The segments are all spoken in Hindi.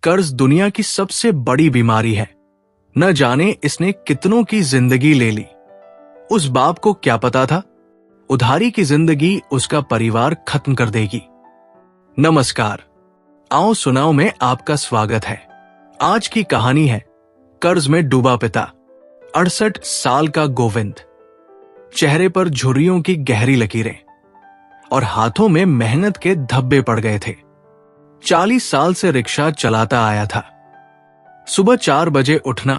कर्ज दुनिया की सबसे बड़ी बीमारी है। न जाने इसने कितनों की जिंदगी ले ली। उस बाप को क्या पता था उधारी की जिंदगी उसका परिवार खत्म कर देगी। नमस्कार, आओ सुनाओ में आपका स्वागत है। आज की कहानी है कर्ज में डूबा पिता। 68 साल का गोविंद, चेहरे पर झुर्रियों की गहरी लकीरें और हाथों में मेहनत के धब्बे पड़ गए थे। 40 साल से रिक्शा चलाता आया था। सुबह 4 बजे उठना,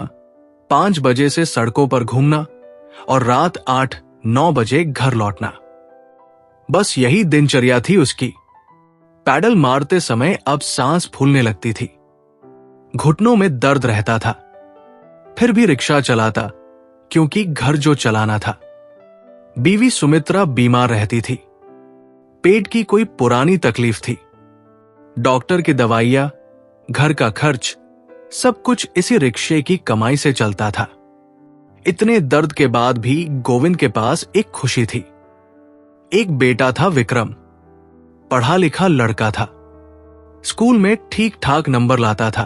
5 बजे से सड़कों पर घूमना और रात 8-9 बजे घर लौटना, बस यही दिनचर्या थी उसकी। पैडल मारते समय अब सांस फूलने लगती थी, घुटनों में दर्द रहता था, फिर भी रिक्शा चलाता क्योंकि घर जो चलाना था। बीवी सुमित्रा बीमार रहती थी, पेट की कोई पुरानी तकलीफ थी। डॉक्टर की दवाइयां, घर का खर्च, सब कुछ इसी रिक्शे की कमाई से चलता था। इतने दर्द के बाद भी गोविंद के पास एक खुशी थी। एक बेटा था विक्रम, पढ़ा लिखा लड़का था, स्कूल में ठीक ठाक नंबर लाता था।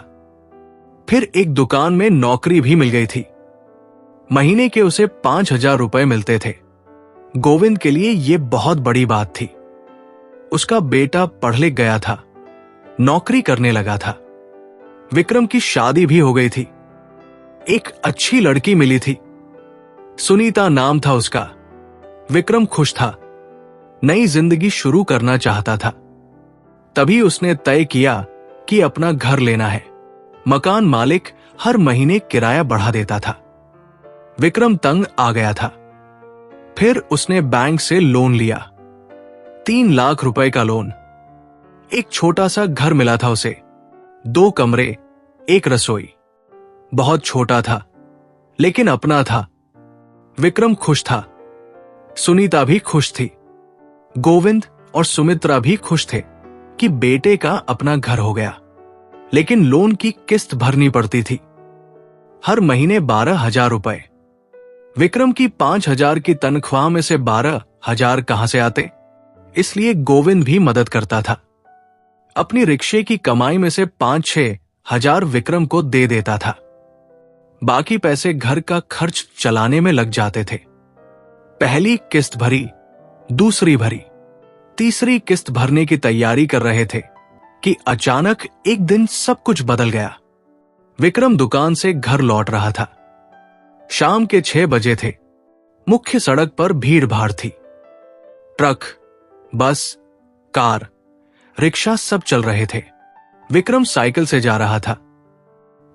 फिर एक दुकान में नौकरी भी मिल गई थी। महीने के उसे 5,000 रुपए मिलते थे। गोविंद के लिए यह बहुत बड़ी बात थी। उसका बेटा पढ़ लिख गया था, नौकरी करने लगा था। विक्रम की शादी भी हो गई थी। एक अच्छी लड़की मिली थी, सुनीता नाम था उसका। विक्रम खुश था, नई जिंदगी शुरू करना चाहता था। तभी उसने तय किया कि अपना घर लेना है। मकान मालिक हर महीने किराया बढ़ा देता था। विक्रम तंग आ गया था। फिर उसने बैंक से लोन लिया, 3 लाख रुपए का लोन। एक छोटा सा घर मिला था उसे, 2 कमरे, 1 रसोई। बहुत छोटा था लेकिन अपना था। विक्रम खुश था, सुनीता भी खुश थी। गोविंद और सुमित्रा भी खुश थे कि बेटे का अपना घर हो गया। लेकिन लोन की किस्त भरनी पड़ती थी, हर महीने 12,000 रुपए। विक्रम की 5,000 की तनख्वाह में से 12,000 कहां से आते, इसलिए गोविंद भी मदद करता था। अपनी रिक्शे की कमाई में से 5-6 हजार विक्रम को दे देता था। बाकी पैसे घर का खर्च चलाने में लग जाते थे। पहली किस्त भरी, दूसरी भरी, तीसरी किस्त भरने की तैयारी कर रहे थे कि अचानक एक दिन सब कुछ बदल गया। विक्रम दुकान से घर लौट रहा था। शाम के 6 बजे थे। मुख्य सड़क पर भीड़ भाड़ थी। ट्रक, बस, कार, रिक्शा सब चल रहे थे। विक्रम साइकिल से जा रहा था।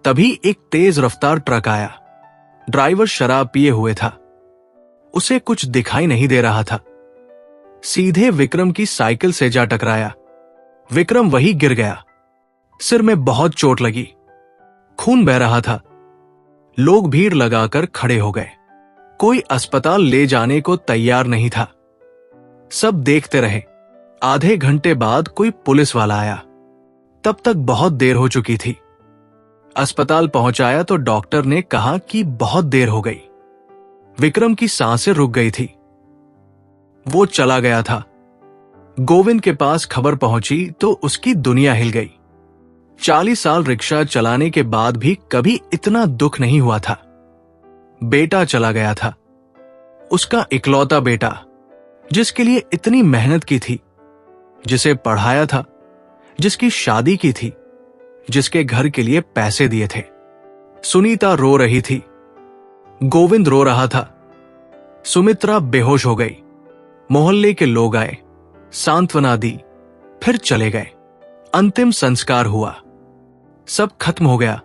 तभी एक तेज रफ्तार ट्रक आया। ड्राइवर शराब पिए हुए था। उसे कुछ दिखाई नहीं दे रहा था। सीधे विक्रम की साइकिल से जा टकराया। विक्रम वहीं गिर गया। सिर में बहुत चोट लगी, खून बह रहा था। लोग भीड़ लगाकर खड़े हो गए। कोई अस्पताल ले जाने को तैयार नहीं था। सब देखते रहे। आधे घंटे बाद कोई पुलिस वाला आया। तब तक बहुत देर हो चुकी थी। अस्पताल पहुंचाया तो डॉक्टर ने कहा कि बहुत देर हो गई। विक्रम की सांसें रुक गई थी। वो चला गया था। गोविंद के पास खबर पहुंची तो उसकी दुनिया हिल गई। 40 साल रिक्शा चलाने के बाद भी कभी इतना दुख नहीं हुआ था। बेटा चला गया था, उसका इकलौता बेटा, जिसके लिए इतनी मेहनत की थी, जिसे पढ़ाया था, जिसकी शादी की थी, जिसके घर के लिए पैसे दिए थे। सुनीता रो रही थी, गोविंद रो रहा था, सुमित्रा बेहोश हो गई। मोहल्ले के लोग आए, सांत्वना दी, फिर चले गए। अंतिम संस्कार हुआ, सब खत्म हो गया।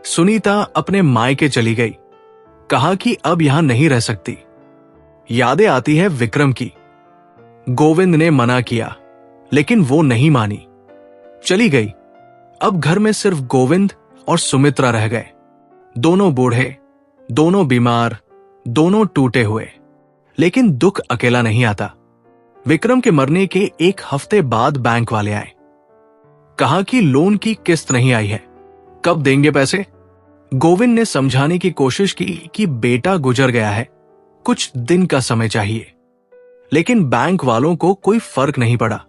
सुनीता अपने मायके चली गई। कहा कि अब यहां नहीं रह सकती। यादें आती है विक्रम की। गोविंद ने मना किया लेकिन वो नहीं मानी, चली गई। अब घर में सिर्फ गोविंद और सुमित्रा रह गए। दोनों बूढ़े, दोनों बीमार, दोनों टूटे हुए। लेकिन दुख अकेला नहीं आता। विक्रम के मरने के 1 हफ्ते बाद बैंक वाले आए। कहा कि लोन की किस्त नहीं आई है, कब देंगे पैसे। गोविंद ने समझाने की कोशिश की कि बेटा गुजर गया है, कुछ दिन का समय चाहिए। लेकिन बैंक वालों को कोई फर्क नहीं पड़ा।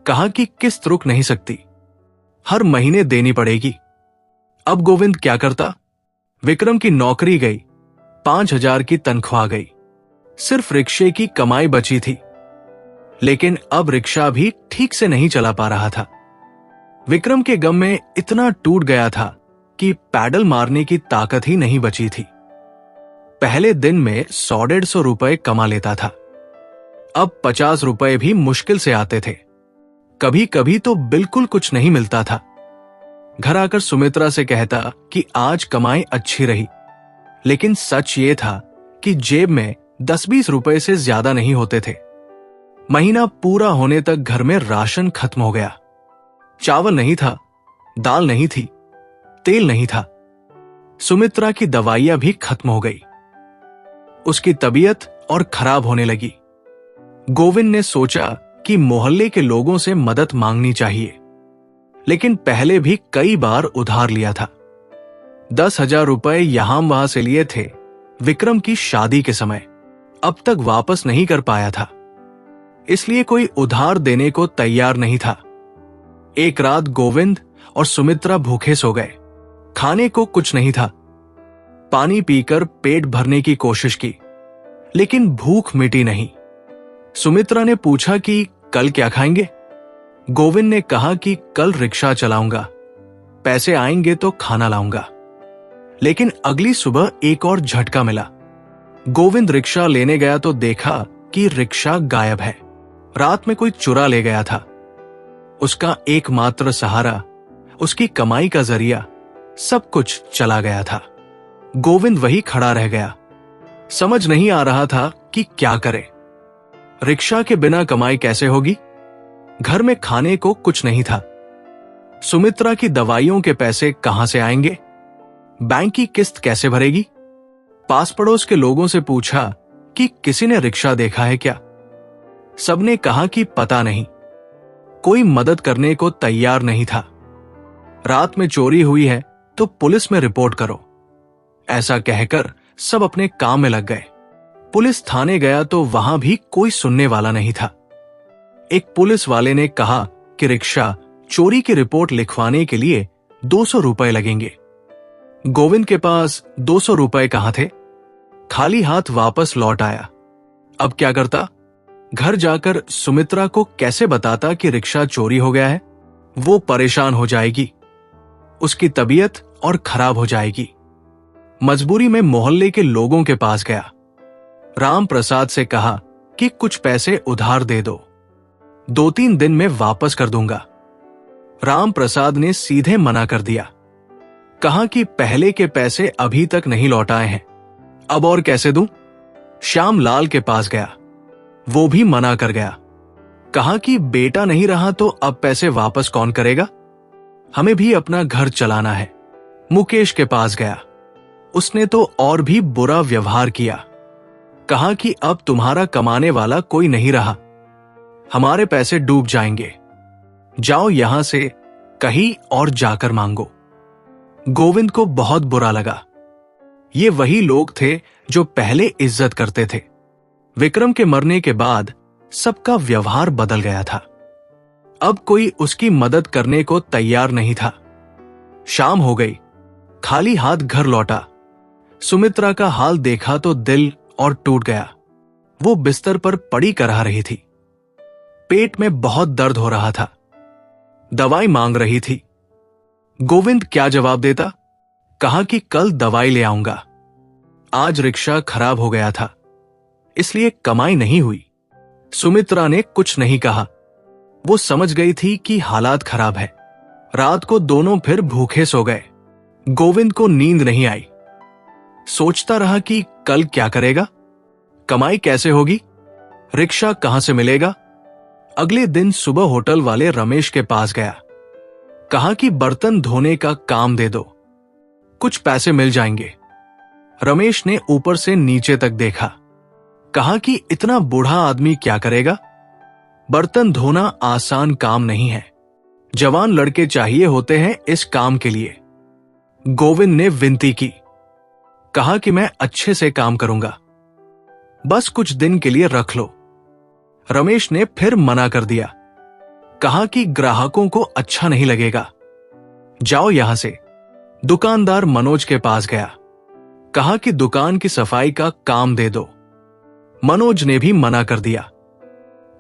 कहा कि किस्त रुक नहीं सकती, हर महीने देनी पड़ेगी। अब गोविंद क्या करता? विक्रम की नौकरी गई, 5,000 की तनख्वाह गई, सिर्फ रिक्शे की कमाई बची थी। लेकिन अब रिक्शा भी ठीक से नहीं चला पा रहा था। विक्रम के गम में इतना टूट गया था कि पैडल मारने की ताकत ही नहीं बची थी। पहले दिन में 100-150 रुपए कमा लेता था, अब 50 रुपए भी मुश्किल से आते थे। कभी कभी तो बिल्कुल कुछ नहीं मिलता था। घर आकर सुमित्रा से कहता कि आज कमाई अच्छी रही, लेकिन सच ये था कि जेब में 10-20 रुपए से ज्यादा नहीं होते थे। महीना पूरा होने तक घर में राशन खत्म हो गया। चावल नहीं था, दाल नहीं थी, तेल नहीं था। सुमित्रा की दवाइयां भी खत्म हो गई। उसकी तबीयत और खराब होने लगी। गोविंद ने सोचा कि मोहल्ले के लोगों से मदद मांगनी चाहिए, लेकिन पहले भी कई बार उधार लिया था। 10,000 रुपए यहां वहां से लिए थे विक्रम की शादी के समय, अब तक वापस नहीं कर पाया था, इसलिए कोई उधार देने को तैयार नहीं था। एक रात गोविंद और सुमित्रा भूखे सो गए। खाने को कुछ नहीं था। पानी पीकर पेट भरने की कोशिश की, लेकिन भूख मिटी नहीं। सुमित्रा ने पूछा कि कल क्या खाएंगे? गोविंद ने कहा कि कल रिक्शा चलाऊंगा, पैसे आएंगे तो खाना लाऊंगा। लेकिन अगली सुबह एक और झटका मिला। गोविंद रिक्शा लेने गया तो देखा कि रिक्शा गायब है। रात में कोई चुरा ले गया था। उसका एकमात्र सहारा, उसकी कमाई का जरिया, सब कुछ चला गया था। गोविंद वही खड़ा रह गया। समझ नहीं आ रहा था कि क्या करे। रिक्शा के बिना कमाई कैसे होगी? घर में खाने को कुछ नहीं था। सुमित्रा की दवाइयों के पैसे कहां से आएंगे? बैंक की किस्त कैसे भरेगी? पास पड़ोस के लोगों से पूछा कि किसी ने रिक्शा देखा है क्या? सबने कहा कि पता नहीं। कोई मदद करने को तैयार नहीं था। रात में चोरी हुई है तो पुलिस में रिपोर्ट करो, ऐसा कहकर सब अपने काम में लग गए। पुलिस थाने गया तो वहां भी कोई सुनने वाला नहीं था। एक पुलिस वाले ने कहा कि रिक्शा चोरी की रिपोर्ट लिखवाने के लिए 200 रुपए लगेंगे। गोविंद के पास 200 रुपए कहां थे? खाली हाथ वापस लौट आया। अब क्या करता? घर जाकर सुमित्रा को कैसे बताता कि रिक्शा चोरी हो गया है? वो परेशान हो जाएगी, उसकी तबीयत और खराब हो जाएगी। मजबूरी में मोहल्ले के लोगों के पास गया। राम प्रसाद से कहा कि कुछ पैसे उधार दे दो, 2-3 दिन में वापस कर दूंगा। राम प्रसाद ने सीधे मना कर दिया। कहा कि पहले के पैसे अभी तक नहीं लौटाए हैं, अब और कैसे दूं? श्याम लाल के पास गया, वो भी मना कर गया। कहा कि बेटा नहीं रहा तो अब पैसे वापस कौन करेगा? हमें भी अपना घर चलाना है। मुकेश के पास गया, उसने तो और भी बुरा व्यवहार किया। कहा कि अब तुम्हारा कमाने वाला कोई नहीं रहा, हमारे पैसे डूब जाएंगे, जाओ यहां से कहीं और जाकर मांगो। गोविंद को बहुत बुरा लगा। ये वही लोग थे जो पहले इज्जत करते थे। विक्रम के मरने के बाद सबका व्यवहार बदल गया था। अब कोई उसकी मदद करने को तैयार नहीं था। शाम हो गई, खाली हाथ घर लौटा। सुमित्रा का हाल देखा तो दिल और टूट गया। वो बिस्तर पर पड़ी कराह रही थी। पेट में बहुत दर्द हो रहा था। दवाई मांग रही थी। गोविंद क्या जवाब देता? कहा कि कल दवाई ले आऊंगा। आज रिक्शा खराब हो गया था, इसलिए कमाई नहीं हुई। सुमित्रा ने कुछ नहीं कहा। वो समझ गई थी कि हालात खराब है। रात को दोनों फिर भूखे सो गए। गोविंद को नींद नहीं आई। सोचता रहा कि कल क्या करेगा, कमाई कैसे होगी, रिक्शा कहां से मिलेगा। अगले दिन सुबह होटल वाले रमेश के पास गया। कहा कि बर्तन धोने का काम दे दो, कुछ पैसे मिल जाएंगे। रमेश ने ऊपर से नीचे तक देखा। कहा कि इतना बूढ़ा आदमी क्या करेगा? बर्तन धोना आसान काम नहीं है, जवान लड़के चाहिए होते हैं इस काम के लिए। गोविंद ने विनती की। कहा कि मैं अच्छे से काम करूंगा, बस कुछ दिन के लिए रख लो। रमेश ने फिर मना कर दिया। कहा कि ग्राहकों को अच्छा नहीं लगेगा, जाओ यहां से। दुकानदार मनोज के पास गया, कहा कि दुकान की सफाई का काम दे दो। मनोज ने भी मना कर दिया,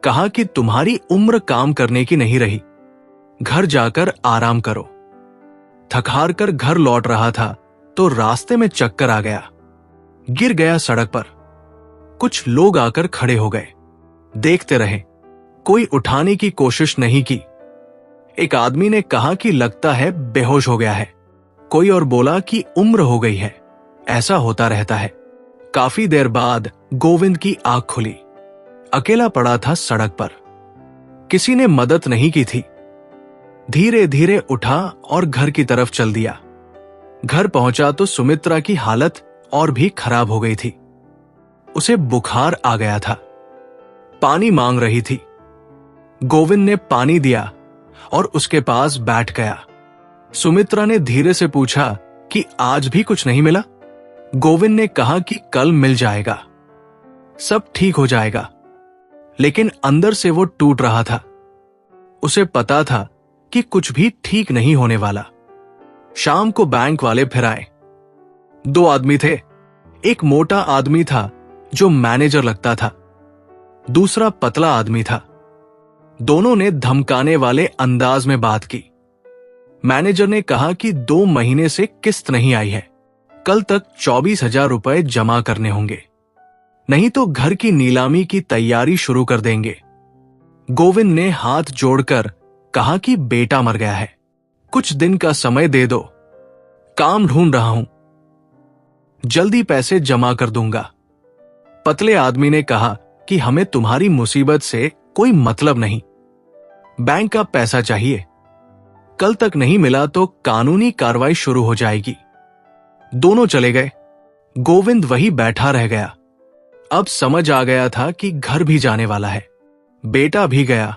कहा कि तुम्हारी उम्र काम करने की नहीं रही, घर जाकर आराम करो। थक हार कर घर लौट रहा था तो रास्ते में चक्कर आ गया, गिर गया सड़क पर। कुछ लोग आकर खड़े हो गए, देखते रहे, कोई उठाने की कोशिश नहीं की। एक आदमी ने कहा कि लगता है बेहोश हो गया है। कोई और बोला कि उम्र हो गई है, ऐसा होता रहता है। काफी देर बाद गोविंद की आंख खुली। अकेला पड़ा था सड़क पर, किसी ने मदद नहीं की थी। धीरे धीरे उठा और घर की तरफ चल दिया। घर पहुंचा तो सुमित्रा की हालत और भी खराब हो गई थी। उसे बुखार आ गया था, पानी मांग रही थी। गोविंद ने पानी दिया और उसके पास बैठ गया। सुमित्रा ने धीरे से पूछा कि आज भी कुछ नहीं मिला। गोविंद ने कहा कि कल मिल जाएगा, सब ठीक हो जाएगा। लेकिन अंदर से वो टूट रहा था। उसे पता था कि कुछ भी ठीक नहीं होने वाला। शाम को बैंक वाले फिर आए। 2 आदमी थे। एक मोटा आदमी था जो मैनेजर लगता था, दूसरा पतला आदमी था। दोनों ने धमकाने वाले अंदाज में बात की। मैनेजर ने कहा कि 2 महीने से किस्त नहीं आई है, कल तक 24,000 रुपए जमा करने होंगे, नहीं तो घर की नीलामी की तैयारी शुरू कर देंगे। गोविंद ने हाथ जोड़कर कहा कि बेटा मर गया है, कुछ दिन का समय दे दो, काम ढूंढ रहा हूं, जल्दी पैसे जमा कर दूंगा। पतले आदमी ने कहा कि हमें तुम्हारी मुसीबत से कोई मतलब नहीं, बैंक का पैसा चाहिए, कल तक नहीं मिला तो कानूनी कार्रवाई शुरू हो जाएगी। दोनों चले गए। गोविंद वही बैठा रह गया। अब समझ आ गया था कि घर भी जाने वाला है, बेटा भी गया,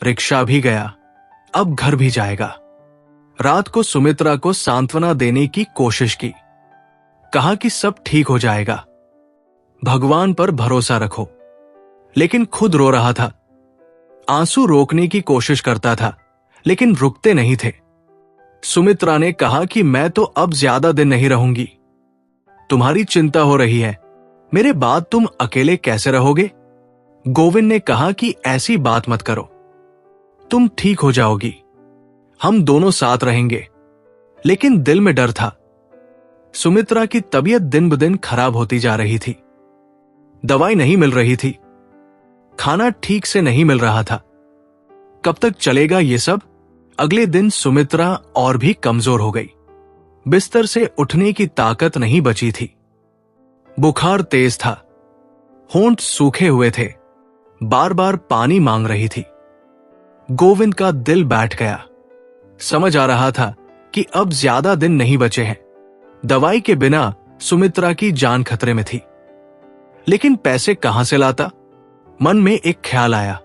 रिक्शा भी गया, अब घर भी जाएगा। रात को सुमित्रा को सांत्वना देने की कोशिश की, कहा कि सब ठीक हो जाएगा, भगवान पर भरोसा रखो। लेकिन खुद रो रहा था। आंसू रोकने की कोशिश करता था लेकिन रुकते नहीं थे। सुमित्रा ने कहा कि मैं तो अब ज्यादा दिन नहीं रहूंगी, तुम्हारी चिंता हो रही है, मेरे बाद तुम अकेले कैसे रहोगे। गोविंद ने कहा कि ऐसी बात मत करो, तुम ठीक हो जाओगी, हम दोनों साथ रहेंगे। लेकिन दिल में डर था। सुमित्रा की तबीयत दिन ब दिन खराब होती जा रही थी। दवाई नहीं मिल रही थी, खाना ठीक से नहीं मिल रहा था। कब तक चलेगा ये सब। अगले दिन सुमित्रा और भी कमजोर हो गई, बिस्तर से उठने की ताकत नहीं बची थी। बुखार तेज था, होंठ सूखे हुए थे, बार बार पानी मांग रही थी। गोविंद का दिल बैठ गया। समझ आ रहा था कि अब ज्यादा दिन नहीं बचे हैं। दवाई के बिना सुमित्रा की जान खतरे में थी। लेकिन पैसे कहां से लाता। मन में एक ख्याल आया,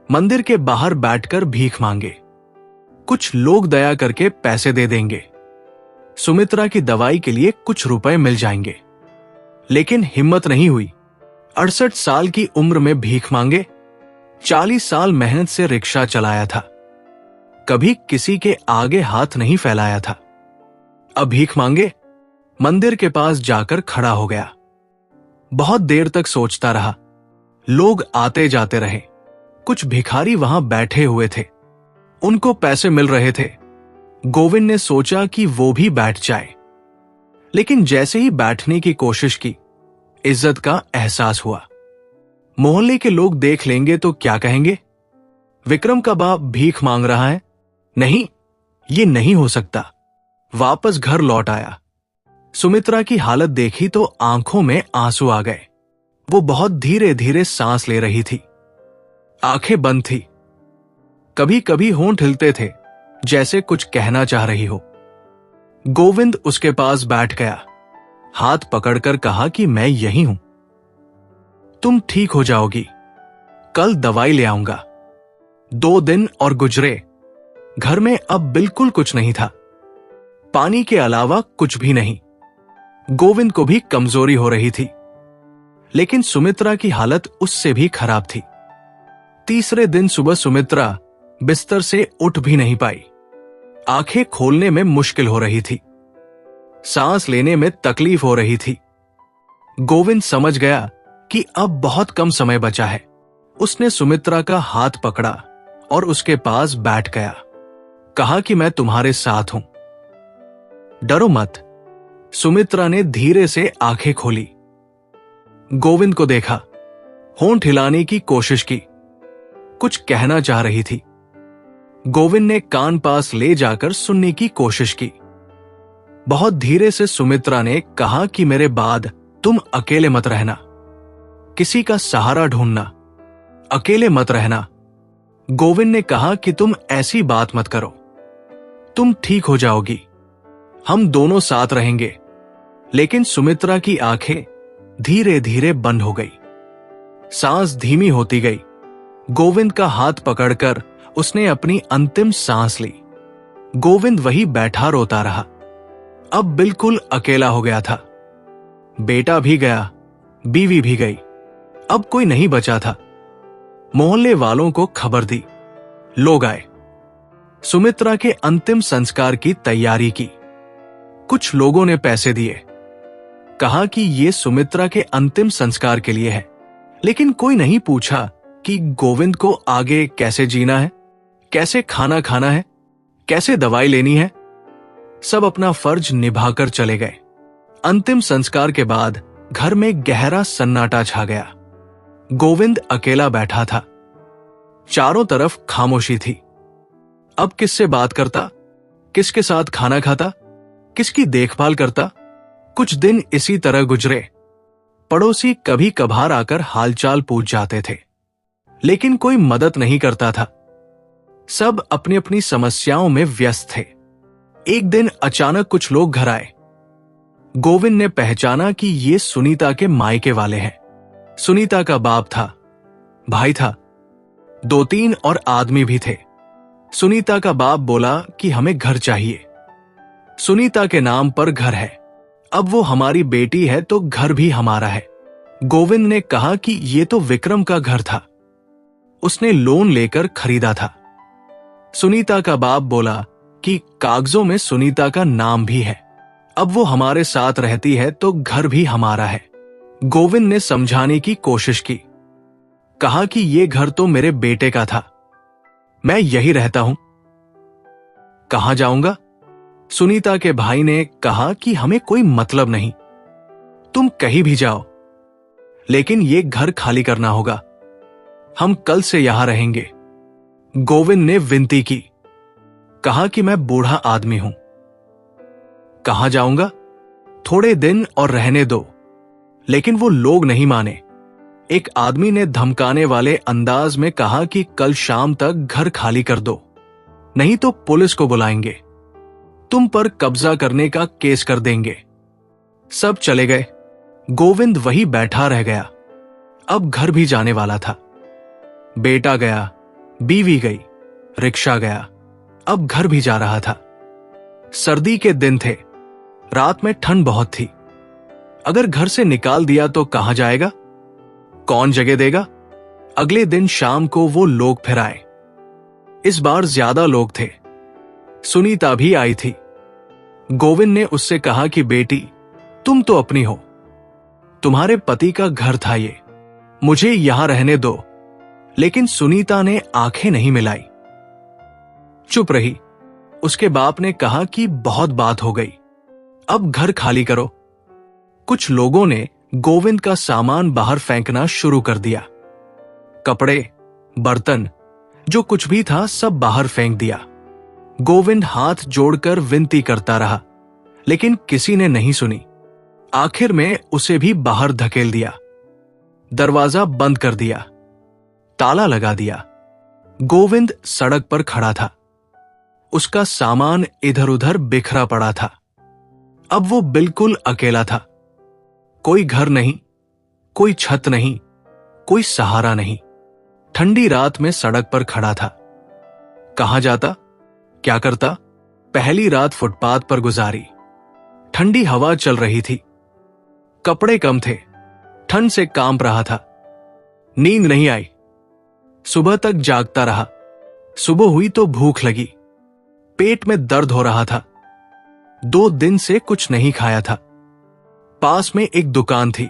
मंदिर के बाहर बैठकर भीख मांगे, कुछ लोग दया करके पैसे दे देंगे, सुमित्रा की दवाई के लिए कुछ रुपए मिल जाएंगे। लेकिन हिम्मत नहीं हुई। 68 साल की उम्र में भीख मांगे। 40 साल मेहनत से रिक्शा चलाया था, कभी किसी के आगे हाथ नहीं फैलाया था। अब भीख मांगे। मंदिर के पास जाकर खड़ा हो गया। बहुत देर तक सोचता रहा। लोग आते जाते रहे। कुछ भिखारी वहां बैठे हुए थे, उनको पैसे मिल रहे थे। गोविंद ने सोचा कि वो भी बैठ जाए, लेकिन जैसे ही बैठने की कोशिश की, इज्जत का एहसास हुआ। मोहल्ले के लोग देख लेंगे तो क्या कहेंगे, विक्रम का बाप भीख मांग रहा है। नहीं, ये नहीं हो सकता। वापस घर लौट आया। सुमित्रा की हालत देखी तो आंखों में आंसू आ गए। वो बहुत धीरे धीरे सांस ले रही थी, आंखें बंद थी। कभी कभी होंठ हिलते थे, जैसे कुछ कहना चाह रही हो। गोविंद उसके पास बैठ गया, हाथ पकड़कर कहा कि मैं यही हूं, तुम ठीक हो जाओगी, कल दवाई ले आऊंगा। 2 दिन और गुजरे। घर में अब बिल्कुल कुछ नहीं था, पानी के अलावा कुछ भी नहीं। गोविंद को भी कमजोरी हो रही थी, लेकिन सुमित्रा की हालत उससे भी खराब थी। तीसरे दिन सुबह सुमित्रा बिस्तर से उठ भी नहीं पाई। आंखें खोलने में मुश्किल हो रही थी, सांस लेने में तकलीफ हो रही थी। गोविंद समझ गया कि अब बहुत कम समय बचा है। उसने सुमित्रा का हाथ पकड़ा और उसके पास बैठ गया। कहा कि मैं तुम्हारे साथ हूं, डरो मत। सुमित्रा ने धीरे से आंखें खोली, गोविंद को देखा, होंठ हिलाने की कोशिश की, कुछ कहना चाह रही थी। गोविंद ने कान पास ले जाकर सुनने की कोशिश की। बहुत धीरे से सुमित्रा ने कहा कि मेरे बाद तुम अकेले मत रहना, किसी का सहारा ढूंढना, अकेले मत रहना। गोविंद ने कहा कि तुम ऐसी बात मत करो, तुम ठीक हो जाओगी, हम दोनों साथ रहेंगे। लेकिन सुमित्रा की आंखें धीरे धीरे बंद हो गई, सांस धीमी होती गई। गोविंद का हाथ पकड़कर उसने अपनी अंतिम सांस ली। गोविंद वही बैठा रोता रहा। अब बिल्कुल अकेला हो गया था। बेटा भी गया, बीवी भी गई, अब कोई नहीं बचा था। मोहल्ले वालों को खबर दी, लोग आए, सुमित्रा के अंतिम संस्कार की तैयारी की। कुछ लोगों ने पैसे दिए, कहा कि ये सुमित्रा के अंतिम संस्कार के लिए है। लेकिन कोई नहीं पूछा कि गोविंद को आगे कैसे जीना है, कैसे खाना खाना है, कैसे दवाई लेनी है। सब अपना फर्ज निभाकर चले गए। अंतिम संस्कार के बाद घर में गहरा सन्नाटा छा गया। गोविंद अकेला बैठा था, चारों तरफ खामोशी थी। अब किससे बात करता, किसके साथ खाना खाता, किसकी देखभाल करता। कुछ दिन इसी तरह गुजरे। पड़ोसी कभी कभार आकर हालचाल पूछ जाते थे, लेकिन कोई मदद नहीं करता था। सब अपनी अपनी समस्याओं में व्यस्त थे। एक दिन अचानक कुछ लोग घर आए। गोविंद ने पहचाना कि ये सुनीता के मायके वाले हैं। सुनीता का बाप था, भाई था, 2-3 और आदमी भी थे। सुनीता का बाप बोला कि हमें घर चाहिए। सुनीता के नाम पर घर है, अब वो हमारी बेटी है तो घर भी हमारा है। गोविंद ने कहा कि ये तो विक्रम का घर था, उसने लोन लेकर खरीदा था। सुनीता का बाप बोला कि कागजों में सुनीता का नाम भी है, अब वो हमारे साथ रहती है तो घर भी हमारा है। गोविंद ने समझाने की कोशिश की, कहा कि ये घर तो मेरे बेटे का था, मैं यही रहता हूं, कहां जाऊंगा। सुनीता के भाई ने कहा कि हमें कोई मतलब नहीं, तुम कहीं भी जाओ, लेकिन ये घर खाली करना होगा, हम कल से यहां रहेंगे। गोविंद ने विनती की, कहा कि मैं बूढ़ा आदमी हूं, कहां जाऊंगा, थोड़े दिन और रहने दो। लेकिन वो लोग नहीं माने। एक आदमी ने धमकाने वाले अंदाज में कहा कि कल शाम तक घर खाली कर दो, नहीं तो पुलिस को बुलाएंगे, तुम पर कब्जा करने का केस कर देंगे। सब चले गए, गोविंद वही बैठा रह गया। अब घर भी जाने वाला था। बेटा गया, बीवी गई, रिक्शा गया, अब घर भी जा रहा था। सर्दी के दिन थे, रात में ठंड बहुत थी। अगर घर से निकाल दिया तो कहां जाएगा, कौन जगह देगा। अगले दिन शाम को वो लोग फिर आए। इस बार ज्यादा लोग थे। सुनीता भी आई थी। गोविंद ने उससे कहा कि बेटी, तुम तो अपनी हो, तुम्हारे पति का घर था ये, मुझे यहां रहने दो। लेकिन सुनीता ने आंखें नहीं मिलाई, चुप रही। उसके बाप ने कहा कि बहुत बात हो गई, अब घर खाली करो। कुछ लोगों ने गोविंद का सामान बाहर फेंकना शुरू कर दिया। कपड़े, बर्तन, जो कुछ भी था सब बाहर फेंक दिया। गोविंद हाथ जोड़कर विनती करता रहा, लेकिन किसी ने नहीं सुनी। आखिर में उसे भी बाहर धकेल दिया, दरवाजा बंद कर दिया, ताला लगा दिया। गोविंद सड़क पर खड़ा था, उसका सामान इधर उधर बिखरा पड़ा था। अब वो बिल्कुल अकेला था। कोई घर नहीं, कोई छत नहीं, कोई सहारा नहीं। ठंडी रात में सड़क पर खड़ा था। कहां जाता, क्या करता। पहली रात फुटपाथ पर गुजारी। ठंडी हवा चल रही थी, कपड़े कम थे, ठंड से कांप रहा था। नींद नहीं आई, सुबह तक जागता रहा। सुबह हुई तो भूख लगी, पेट में दर्द हो रहा था। 2 दिन से कुछ नहीं खाया था। पास में एक दुकान थी,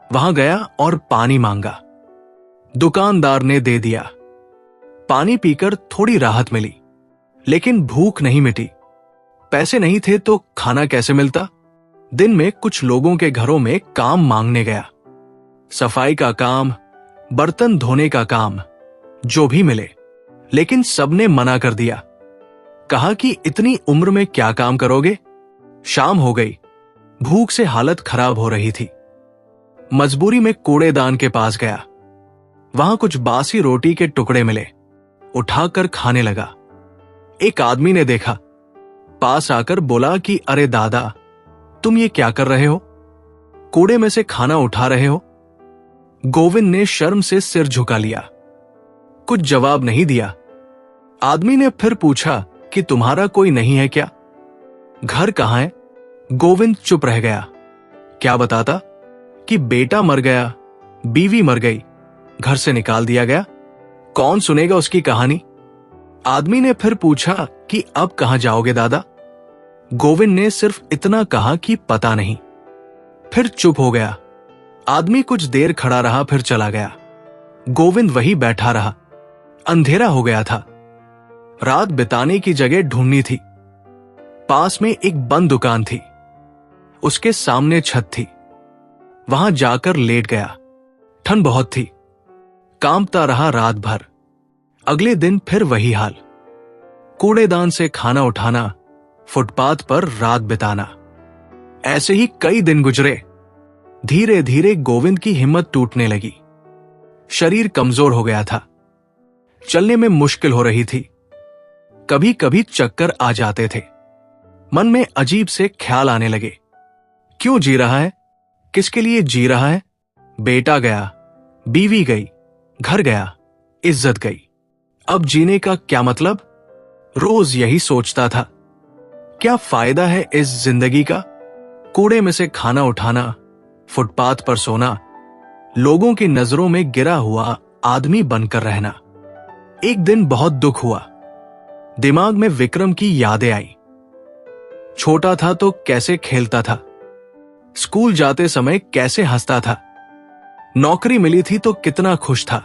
वहां गया और पानी मांगा। दुकानदार ने दे दिया। पानी पीकर थोड़ी राहत मिली, लेकिन भूख नहीं मिटी। पैसे नहीं थे तो खाना कैसे मिलता। दिन में कुछ लोगों के घरों में काम मांगने गया। सफाई का काम, बर्तन धोने का काम, जो भी मिले, लेकिन सबने मना कर दिया। कहा कि इतनी उम्र में क्या काम करोगे। शाम हो गई, भूख से हालत खराब हो रही थी। मजबूरी में कूड़ेदान के पास गया। वहां कुछ बासी रोटी के टुकड़े मिले, उठाकर खाने लगा। एक आदमी ने देखा, पास आकर बोला कि अरे दादा, तुम ये क्या कर रहे हो? कूड़े में से खाना उठा रहे हो? गोविंद ने शर्म से सिर झुका लिया, कुछ जवाब नहीं दिया। आदमी ने फिर पूछा कि तुम्हारा कोई नहीं है क्या? घर कहां है? गोविंद चुप रह गया। क्या बताता कि बेटा मर गया, बीवी मर गई, घर से निकाल दिया गया। कौन सुनेगा उसकी कहानी? आदमी ने फिर पूछा कि अब कहां जाओगे दादा? गोविंद ने सिर्फ इतना कहा कि पता नहीं, फिर चुप हो गया। आदमी कुछ देर खड़ा रहा, फिर चला गया। गोविंद वहीं बैठा रहा। अंधेरा हो गया था। रात बिताने की जगह ढूंढनी थी। पास में एक बंद दुकान थी, उसके सामने छत थी। वहां जाकर लेट गया। ठंड बहुत थी। कांपता रहा रात भर। अगले दिन फिर वही हाल। कूड़ेदान से खाना उठाना, फुटपाथ पर रात बिताना। ऐसे ही कई दिन गुजरे। धीरे धीरे गोविंद की हिम्मत टूटने लगी। शरीर कमजोर हो गया था। चलने में मुश्किल हो रही थी। कभी कभी चक्कर आ जाते थे। मन में अजीब से ख्याल आने लगे। क्यों जी रहा है? किसके लिए जी रहा है? बेटा गया, बीवी गई, घर गया, इज्जत गई। अब जीने का क्या मतलब? रोज यही सोचता था। क्या फायदा है इस जिंदगी का? कूड़े में से खाना उठाना, फुटपाथ पर सोना, लोगों की नजरों में गिरा हुआ आदमी बनकर रहना। एक दिन बहुत दुख हुआ। दिमाग में विक्रम की यादें आई। छोटा था तो कैसे खेलता था, स्कूल जाते समय कैसे हंसता था, नौकरी मिली थी तो कितना खुश था।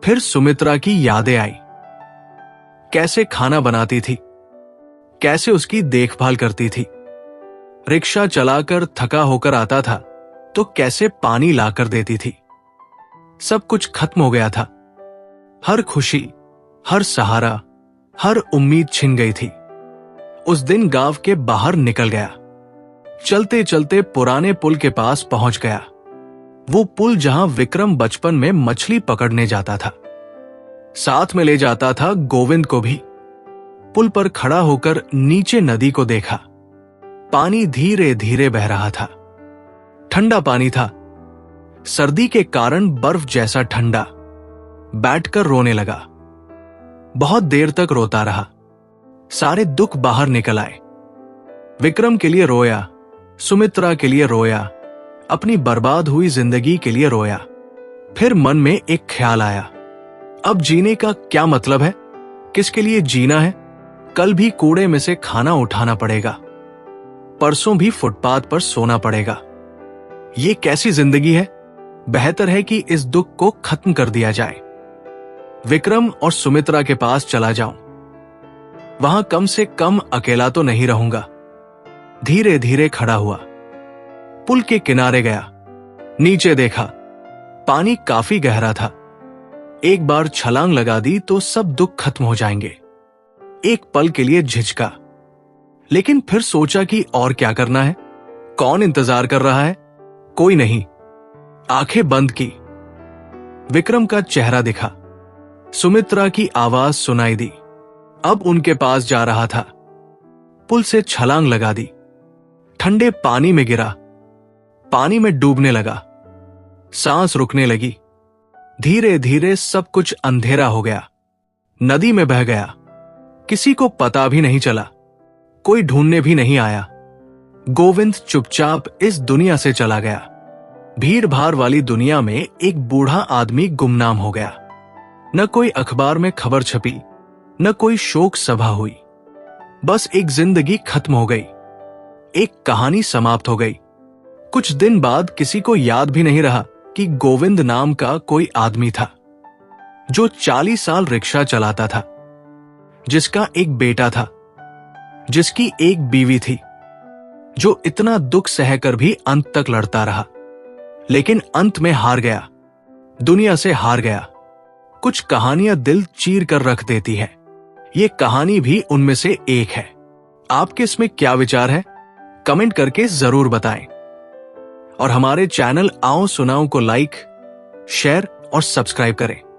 फिर सुमित्रा की यादें आई। कैसे खाना बनाती थी, कैसे उसकी देखभाल करती थी। रिक्शा चलाकर थका होकर आता था तो कैसे पानी लाकर देती थी। सब कुछ खत्म हो गया था। हर खुशी, हर सहारा, हर उम्मीद छिन गई थी। उस दिन गांव के बाहर निकल गया। चलते चलते पुराने पुल के पास पहुंच गया। वो पुल जहां विक्रम बचपन में मछली पकड़ने जाता था। साथ में ले जाता था गोविंद को भी। पुल पर खड़ा होकर नीचे नदी को देखा। पानी धीरे धीरे बह रहा था। ठंडा पानी था, सर्दी के कारण बर्फ जैसा ठंडा। बैठकर रोने लगा। बहुत देर तक रोता रहा। सारे दुख बाहर निकल आए। विक्रम के लिए रोया, सुमित्रा के लिए रोया, अपनी बर्बाद हुई जिंदगी के लिए रोया। फिर मन में एक ख्याल आया, अब जीने का क्या मतलब है? किसके लिए जीना है? कल भी कूड़े में से खाना उठाना पड़ेगा, परसों भी फुटपाथ पर सोना पड़ेगा। ये कैसी जिंदगी है? बेहतर है कि इस दुख को खत्म कर दिया जाए। विक्रम और सुमित्रा के पास चला जाऊं, वहां कम से कम अकेला तो नहीं रहूंगा। धीरे धीरे खड़ा हुआ। पुल के किनारे गया। नीचे देखा, पानी काफी गहरा था। एक बार छलांग लगा दी तो सब दुख खत्म हो जाएंगे। एक पल के लिए झिझका, लेकिन फिर सोचा कि और क्या करना है? कौन इंतजार कर रहा है? कोई नहीं। आंखें बंद की। विक्रम का चेहरा दिखा। सुमित्रा की आवाज सुनाई दी। अब उनके पास जा रहा था। पुल से छलांग लगा दी। ठंडे पानी में गिरा। पानी में डूबने लगा। सांस रुकने लगी। धीरे धीरे सब कुछ अंधेरा हो गया। नदी में बह गया। किसी को पता भी नहीं चला। कोई ढूंढने भी नहीं आया। गोविंद चुपचाप इस दुनिया से चला गया। भीड़ भाड़ वाली दुनिया में एक बूढ़ा आदमी गुमनाम हो गया। न कोई अखबार में खबर छपी, न कोई शोक सभा हुई। बस एक जिंदगी खत्म हो गई, एक कहानी समाप्त हो गई। कुछ दिन बाद किसी को याद भी नहीं रहा कि गोविंद नाम का कोई आदमी था जो 40 साल रिक्शा चलाता था, जिसका एक बेटा था, जिसकी एक बीवी थी, जो इतना दुख सहकर भी अंत तक लड़ता रहा, लेकिन अंत में हार गया, दुनिया से हार गया। कुछ कहानियां दिल चीर कर रख देती है, ये कहानी भी उनमें से एक है। आपके इसमें क्या विचार है? कमेंट करके जरूर बताएं। और हमारे चैनल आओ सुनाओ को लाइक, शेयर और सब्सक्राइब करें।